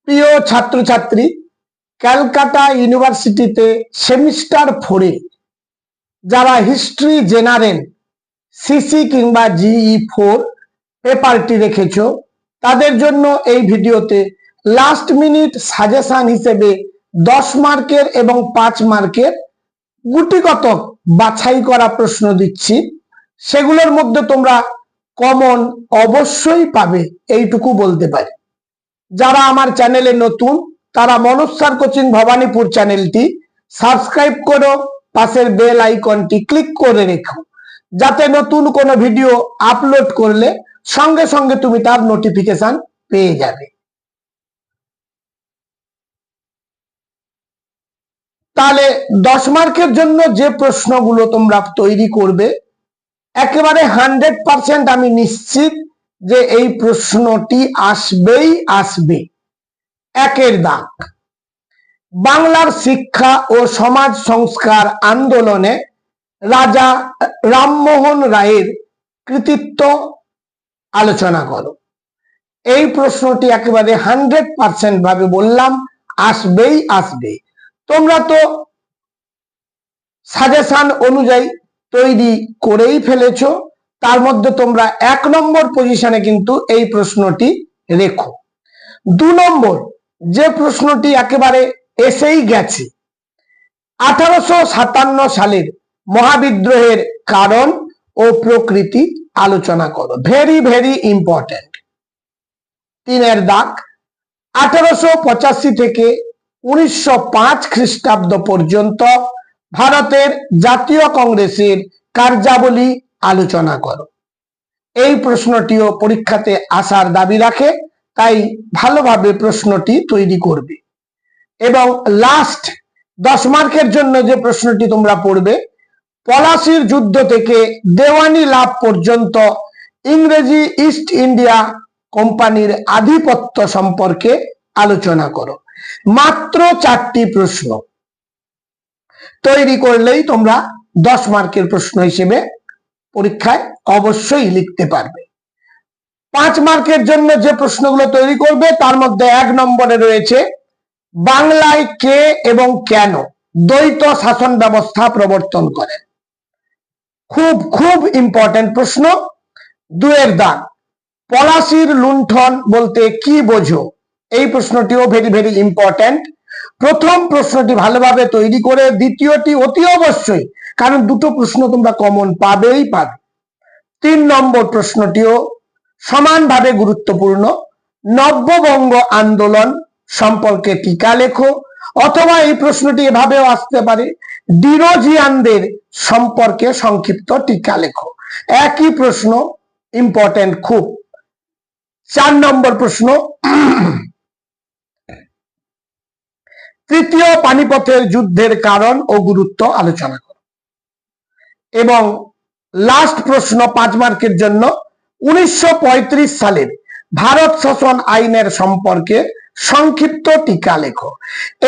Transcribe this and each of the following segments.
প্রিয় ছাত্রছাত্রী, ক্যালকাটা ইউনিভার্সিটিতে সেমিস্টার 4-এ যারা হিস্ট্রি জেনারেল সিসি কিংবা GE4 পেপারটি রেখেছো, তাদের জন্য এই ভিডিওতে লাস্ট মিনিট সাজেশন হিসেবে 10 মার্কের এবং 5 মার্কের গুটিকত বাছাই করা প্রশ্ন দিচ্ছি। সেগুলোর মধ্যে তোমরা কমন অবশ্যই পাবে, এইটুকু বলতে পারি। যারা আমার চ্যানেলে নতুন তারা মনোজ স্যার কোচিং ভবানীপুর চ্যানেলটি সাবস্ক্রাইব করো, পাশের বেল আইকনটি ক্লিক করে রেখো, যাতে নতুন কোনো ভিডিও আপলোড করলে সঙ্গে সঙ্গে তুমি তার নোটিফিকেশন পেয়ে যাবে। তাহলে 10 মার্কের জন্য যে প্রশ্নগুলো তোমরা তৈরি করবে, একেবারে 100% আমি নিশ্চিত যে এই প্রশ্নটি আসবেই আসবে। একের দাগ, বাংলার শিক্ষা ও সমাজ সংস্কার আন্দোলনে রাজা রামমোহন রায়ের কৃতিত্ব আলোচনা করো। এই প্রশ্নটি একেবারে 100% ভাবে বললাম আসবেই আসবে। তোমরা তো সাজেশন অনুযায়ী তৈরি করেই ফেলেছো, তার মধ্যে তোমরা 1 নম্বর পজিশনে কিন্তু এই প্রশ্নটি রেখো। 2 নম্বর যে প্রশ্নটি একেবারে এসেই গেছে, 1857 সালের মহাবিদ্রোহের কারণ ও প্রকৃতি আলোচনা করো। Very very important. 3-এর দাগ, 1885 থেকে 1905 খ্রিস্টাব্দ পর্যন্ত ভারতের জাতীয় কংগ্রেসের কার্যাবলী আলোচনা করো। এই প্রশ্নটিও পরীক্ষাতে আসার দাবি রাখে, তাই ভালোভাবে প্রশ্নটি তৈরি করবে। এবং লাস্ট 10 মার্কের জন্য যে প্রশ্নটি তোমরা পড়বে, পলাশির যুদ্ধ থেকে দেওয়ানি লাভ পর্যন্ত ইংরেজি ইস্ট ইন্ডিয়া কোম্পানির আধিপত্য সম্পর্কে আলোচনা করো। মাত্র 4টি প্রশ্ন তৈরি করলেই তোমরা 10 মার্কের প্রশ্ন হিসেবে পরীক্ষায় অবশ্যই লিখতে পারবে। 5 মার্কের জন্য যে প্রশ্নগুলো তৈরি করবে, তার মধ্যে 1 নম্বরে রয়েছে বাংলায় কে এবং কেন দ্বৈত শাসন ব্যবস্থা প্রবর্তন করেন। খুব খুব ইম্পর্টেন্ট প্রশ্ন। 2-এর দাগ, পলাশির লুণ্ঠন বলতে কি বোঝো? এই প্রশ্নটিও ভেরি ভেরি ইম্পর্টেন্ট। প্রথম প্রশ্নটি ভালোভাবে তৈরি করে দ্বিতীয়টি অতি অবশ্যই, কারণ দুটো প্রশ্ন তোমরা কমন পাবেই পাবে। 3 নম্বর প্রশ্নটিও সমানভাবে গুরুত্বপূর্ণ। নব্যবঙ্গ আন্দোলন সম্পর্কে টিকা লেখো, অথবা এই প্রশ্নটি এভাবেও আসতে পারে, ডিরোজিয়ানদের সম্পর্কে সংক্ষিপ্ত টিকা লেখো। একই প্রশ্ন, ইম্পর্টেন্ট খুব। 4 নম্বর প্রশ্ন, তৃতীয় পানিপথের যুদ্ধের কারণ ও গুরুত্ব আলোচনা করো। এবং লাস্ট প্রশ্ন 5 মার্কের জন্য, 1935 সালের ভারত শাসন আইনের সম্পর্কে সংক্ষিপ্ত টিকা লেখো।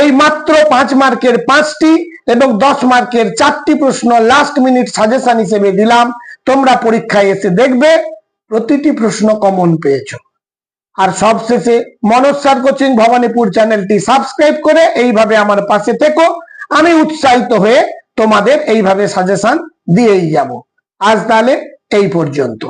এই মাত্র 5 মার্কের 5টি এবং 10 মার্কের 4টি প্রশ্ন লাস্ট মিনিট সাজেশন হিসেবে দিলাম। তোমরা পরীক্ষায় এসে দেখবে প্রতিটি প্রশ্ন কমন পেয়েছো। আর সবশেষে মনোজ স্যার কোচিং ভবানীপুর চ্যানেলটি সাবস্ক্রাইব করে এইভাবে আমার পাশে থেকো। আমি উৎসাহিত হয়ে তোমাদের এইভাবে সাজেশন দিয়েই যাব। আজ তাহলে এই পর্যন্ত।